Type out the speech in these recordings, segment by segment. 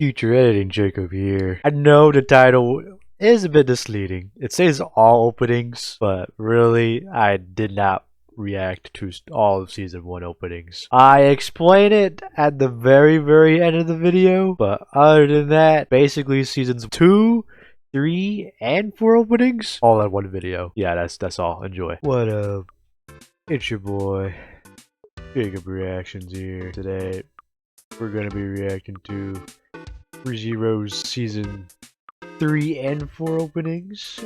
Future editing Jacob here. I know the title is a bit misleading. It says all openings, but really, I did not react to all of season 1 openings. I explain it at the very end of the video, but other than that, basically seasons 2, 3, and 4 openings all in one video. Yeah, that's all. Enjoy. What up? It's your boy Jacob Reactions here. Today we're gonna be reacting to ReZero's season 3 and 4 openings,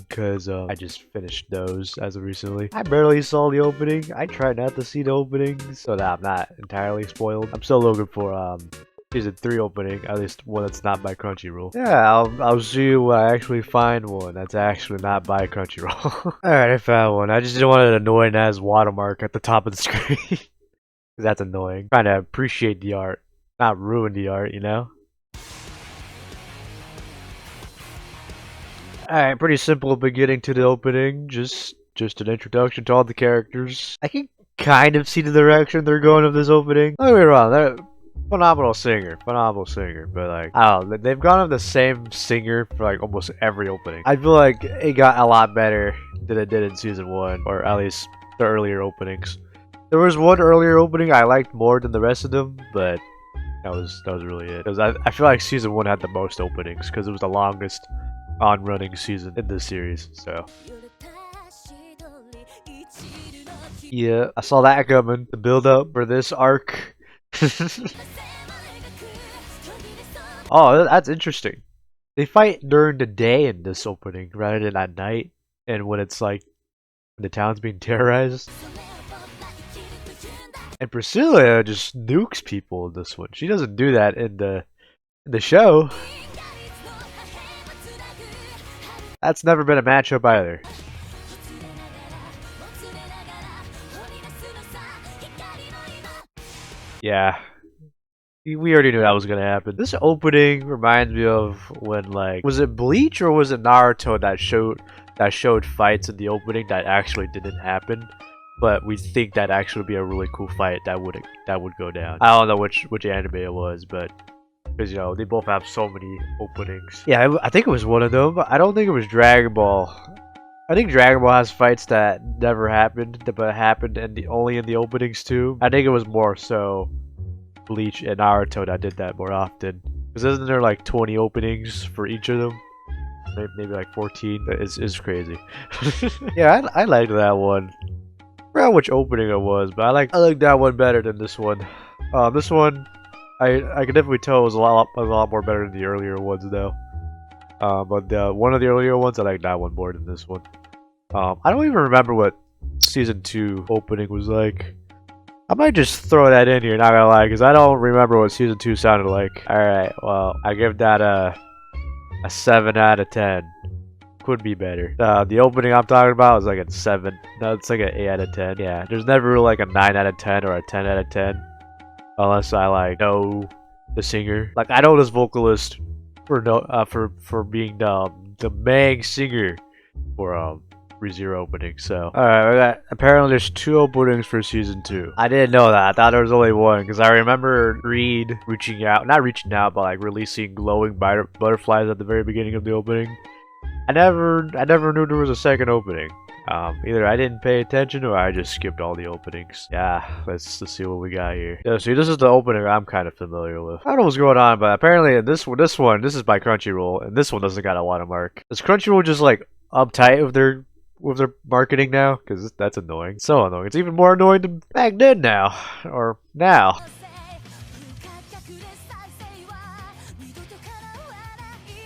because I just finished those as of recently. I barely saw the opening. I tried not to see the openings so that I'm not entirely spoiled. I'm still looking for season 3 opening, at least one that's not by Crunchyroll. Yeah, I'll see you when I actually find one that's actually not by Crunchyroll. Alright, I found one. I just didn't want an annoying ass watermark at the top of the screen. Cause that's annoying. Trying to appreciate the art, not ruin the art, you know? Alright, pretty simple beginning to the opening. Just an introduction to all the characters. I can kind of see the direction they're going of this opening. Don't get me wrong, they're phenomenal singer, but like, I don't know, they've gone with the same singer for like almost every opening. I feel like it got a lot better than it did in season 1, or at least the earlier openings. There was one earlier opening I liked more than the rest of them, but that was really it. Because I feel like season 1 had the most openings, because it was the longest on-running season in this series, so. Yeah, I saw that coming. The build-up for this arc. Oh, that's interesting. They fight during the day in this opening rather than at night, and when it's like when the town's being terrorized. And Priscilla just nukes people in this one. She doesn't do that in the show. That's never been a matchup either. Yeah. We already knew that was gonna happen. This opening reminds me of when, like, was it Bleach or was it Naruto that showed fights in the opening that actually didn't happen, but we think that actually would be a really cool fight that would go down. I don't know which anime it was, but because you know they both have so many openings. Yeah, I think it was one of them. I don't think it was Dragon Ball. I think Dragon Ball has fights that never happened, but happened only in the openings too. I think it was more so Bleach and Naruto that did that more often. Because isn't there like 20 openings for each of them? Maybe like 14. It's crazy. Yeah, I liked that one. I forgot which opening it was, but I like that one better than this one. This one, I can definitely tell was a lot more better than the earlier ones though. But one of the earlier ones, I like that one more than this one. I don't even remember what season 2 opening was like. I might just throw that in here, not gonna lie, because I don't remember what season 2 sounded like. Alright, well, I give that a 7 out of 10. Could be better. The opening I'm talking about is like a 7. No, it's like an 8 out of 10. Yeah, there's never really like a 9 out of 10 or a 10 out of 10. Unless I like know the singer. Like, I know this vocalist for being the main singer for ReZero opening. So alright, apparently there's 2 openings for season 2. I didn't know that. I thought there was only one, because I remember Reed not reaching out, but like releasing glowing butterflies at the very beginning of the opening. I never knew there was a second opening. Either I didn't pay attention or I just skipped all the openings. Yeah, let's see what we got here. Yeah, see, this is the opening I'm kind of familiar with. I don't know what's going on, but apparently in this one, this is by Crunchyroll, and this one doesn't got a watermark. Is Crunchyroll just like uptight with their marketing now? Because that's annoying. So annoying. It's even more annoying than back then now. Or now.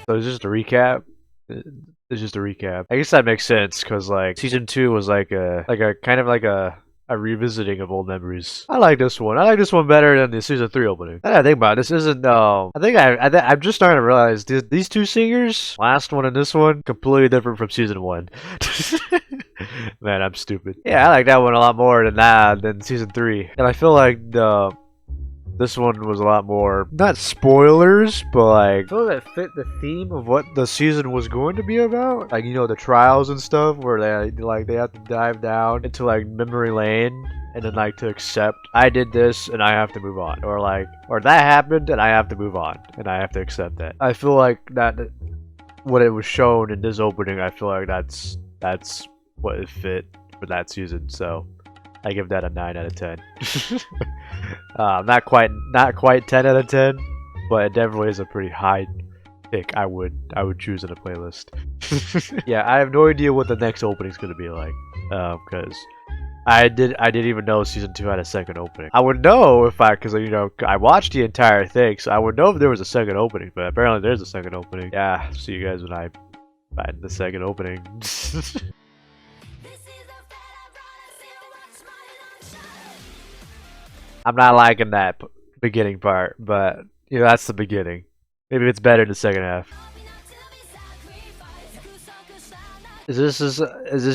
So it's just a recap. It's just a recap. I guess that makes sense, because like season 2 was like a kind of like a revisiting of old memories. I like this one. I like this one better than the season 3 opening. I think about it, this isn't I think I'm just starting to realize these 2 singers, last one and this one, completely different from season 1. Man, I'm stupid. Yeah, I like that one a lot more than season 3. And I feel like this one was a lot more, not spoilers, but like, I feel like it fit the theme of what the season was going to be about. Like, you know, the trials and stuff, where they have to dive down into like memory lane and then like to accept I did this and I have to move on, or like, or that happened and I have to move on and I have to accept that. I feel like that what it was shown in this opening, I feel like that's what it fit for that season. So I give that a 9 out of 10. Not quite 10 out of 10, but it definitely is a pretty high pick. I would choose in a playlist. Yeah, I have no idea what the next opening is gonna be like, because I didn't even know season 2 had a second opening. I would know if because you know, I watched the entire thing, so I would know if there was a second opening. But apparently, there's a second opening. Yeah, see you guys when I find the second opening. I'm not liking that beginning part, but you know, that's the beginning. Maybe it's better in the second half. Is this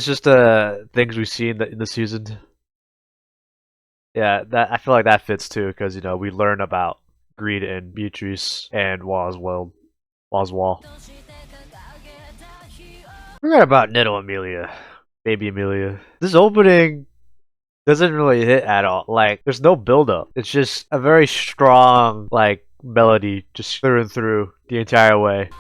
just things we see in the season? Yeah, that I feel like that fits too, because you know we learn about Greed and Beatrice and Oswald. Forgot about Nettle Amelia, baby Amelia. This opening doesn't really hit at all. Like, there's no build up. It's just a very strong like melody, just through and through the entire way.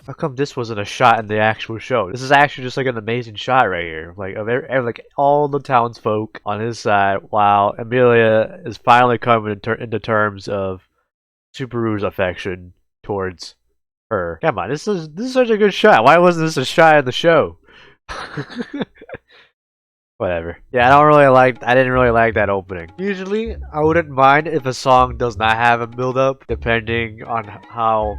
How come this wasn't a shot in the actual show? This is actually just like an amazing shot right here. Like of like all the townsfolk on his side, while Amelia is finally coming into terms of Subaru's affection towards her. Come on, this is such a good shot. Why wasn't this a shot in the show? Whatever. Yeah, I didn't really like that opening. Usually, I wouldn't mind if a song does not have a build up, depending on how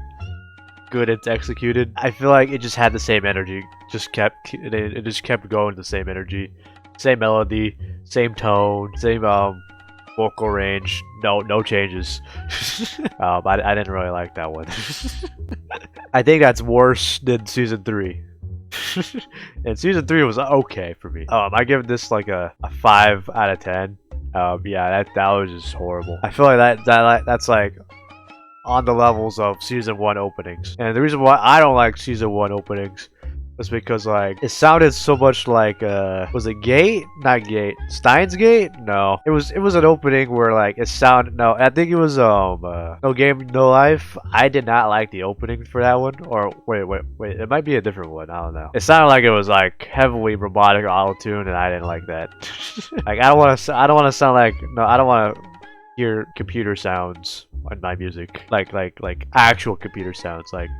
good it's executed. I feel like it just had the same energy. It just kept going the same energy, same melody, same tone, same vocal range. No changes. I didn't really like that one. I think that's worse than season 3. And season 3 was okay for me. I give this like a 5 out of 10. Yeah, that was just horrible. I feel like that's like on the levels of season 1 openings. And the reason why I don't like season 1 openings was because like it sounded so much like was it Gate? Not Gate. Steins Gate? No. It was an opening where like it sounded I think it was No Game No Life. I did not like the opening for that one. Or wait, it might be a different one. I don't know. It sounded like it was like heavily robotic or auto-tune, and I didn't like that. Like I don't want to sound like I don't want to hear computer sounds on my music, like actual computer sounds. Like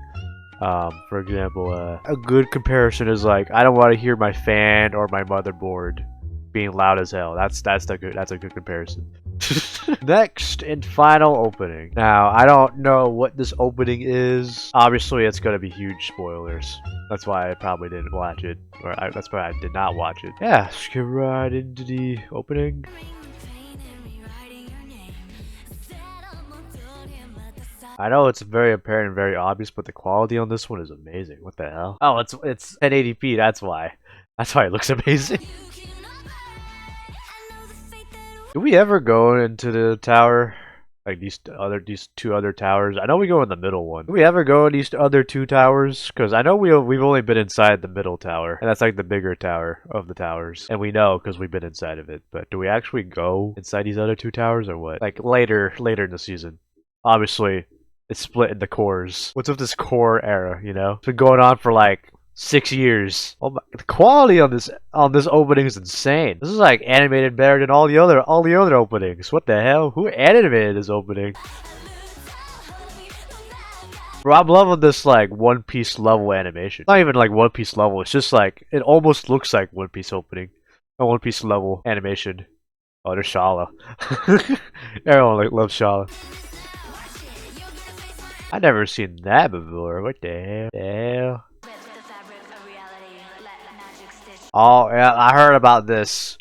for example, a good comparison is like I don't want to hear my fan or my motherboard being loud as hell. That's a good comparison. Next and final opening. Now I don't know what this opening is. Obviously, it's gonna be huge spoilers. That's why I probably didn't watch it, or that's why I did not watch it. Yeah, let's get right into the opening. I know it's very apparent and very obvious, but the quality on this one is amazing. What the hell? Oh, it's 1080p. That's why it looks amazing. Do we ever go into the tower? Like these two other towers? I know we go in the middle one. Do we ever go in these other 2 towers? Because I know we've only been inside the middle tower, and that's like the bigger tower of the towers. And we know because we've been inside of it. But do we actually go inside these other 2 towers or what? Like later in the season. Obviously, it's split into cores. What's with this core era, you know? It's been going on for like 6 years. Oh my, the quality on this opening is insane. This is like animated better than all the other openings. What the hell? Who animated this opening? Bro, I'm loving this like One Piece level animation. Not even like One Piece level. It's just like it almost looks like One Piece opening. A One Piece level animation. Oh, there's Shala. Everyone loves Shala. I've never seen that before. What the hell? Oh, yeah, I heard about this.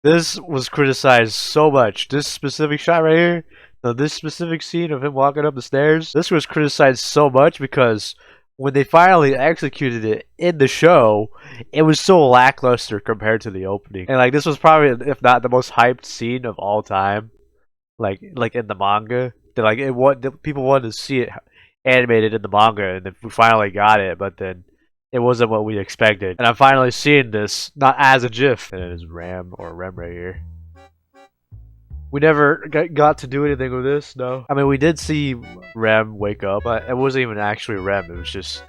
This was criticized so much. This specific shot right here, this specific scene of him walking up the stairs, this was criticized so much because when they finally executed it in the show, it was so lackluster compared to the opening. And like this was probably, if not the most hyped scene of all time, like in the manga. People wanted to see it animated in the manga, and then we finally got it. But then it wasn't what we expected. And I'm finally seeing this, not as a GIF. And it is Ram or Rem right here. We never got to do anything with this, no. I mean, we did see Rem wake up, but it wasn't even actually Rem. It was just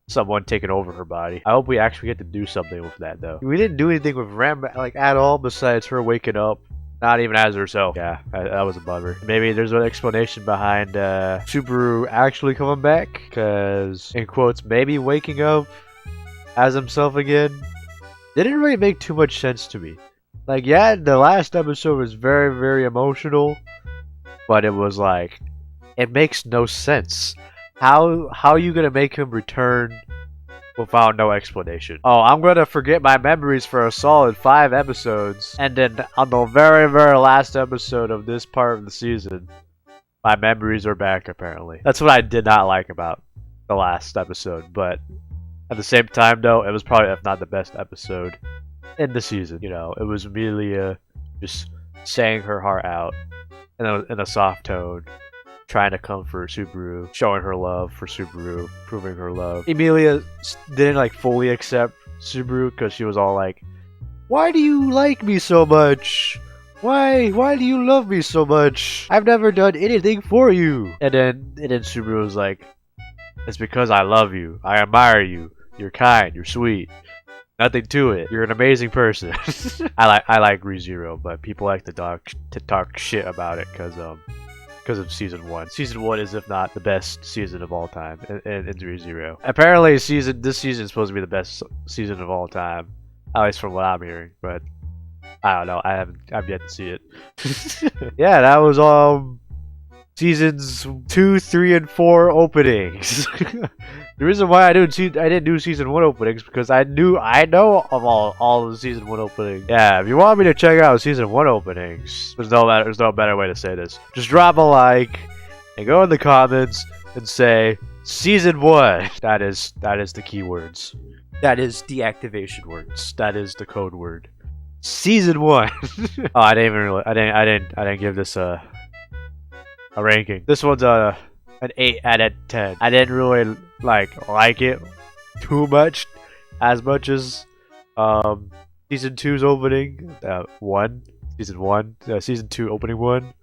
someone taking over her body. I hope we actually get to do something with that, though. We didn't do anything with Rem, like, at all, besides her waking up. Not even as herself. Yeah, that was a bummer. Maybe there's an explanation behind Subaru actually coming back, because, in quotes, maybe waking up as himself again didn't really make too much sense to me. Like, yeah, the last episode was very, very emotional, but it was like, it makes no sense. How are you gonna make him return without no explanation? Oh, I'm gonna forget my memories for a solid 5 episodes, and then on the very, very last episode of this part of the season, my memories are back, apparently. That's what I did not like about the last episode, but at the same time, though, it was probably, if not the best episode in the season. You know, it was Emilia just saying her heart out in a soft tone, trying to comfort Subaru, showing her love for Subaru, proving her love. Emilia didn't like fully accept Subaru because she was all like, "Why do you like me so much? Why do you love me so much? I've never done anything for you." And then Subaru was like, "It's because I love you. I admire you. You're kind. You're sweet. Nothing to it. You're an amazing person." I like ReZero, but people like to talk shit about it because of season 1. Season 1 is, if not the best season of all time in ReZero. Apparently, this season is supposed to be the best season of all time, at least from what I'm hearing. But I don't know. I've yet to see it. Yeah, that was seasons 2, 3, and 4 openings. The reason why I didn't do season 1 openings because I know of all the season 1 openings. Yeah, if you want me to check out season 1 openings, there's no better way to say this. Just drop a like and go in the comments and say season 1. That is the keywords. That is the activation words. That is the code word. Season 1. Oh, I didn't give this a ranking. This one's an 8 out of 10. I didn't really like it too much, as much as season 2's opening season 2 opening 1.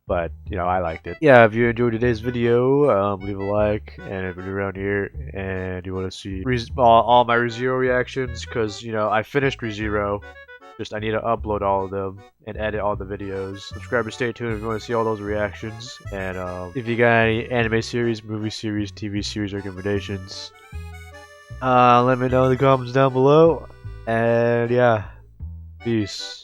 But you know, I liked it. Yeah, if you enjoyed today's video, leave a like, and if you're around here and you want to see all my ReZero reactions, because you know I finished ReZero. Just I need to upload all of them and edit all the videos. Subscribe and stay tuned if you want to see all those reactions. And if you got any anime series, movie series, TV series recommendations, let me know in the comments down below. And yeah, peace.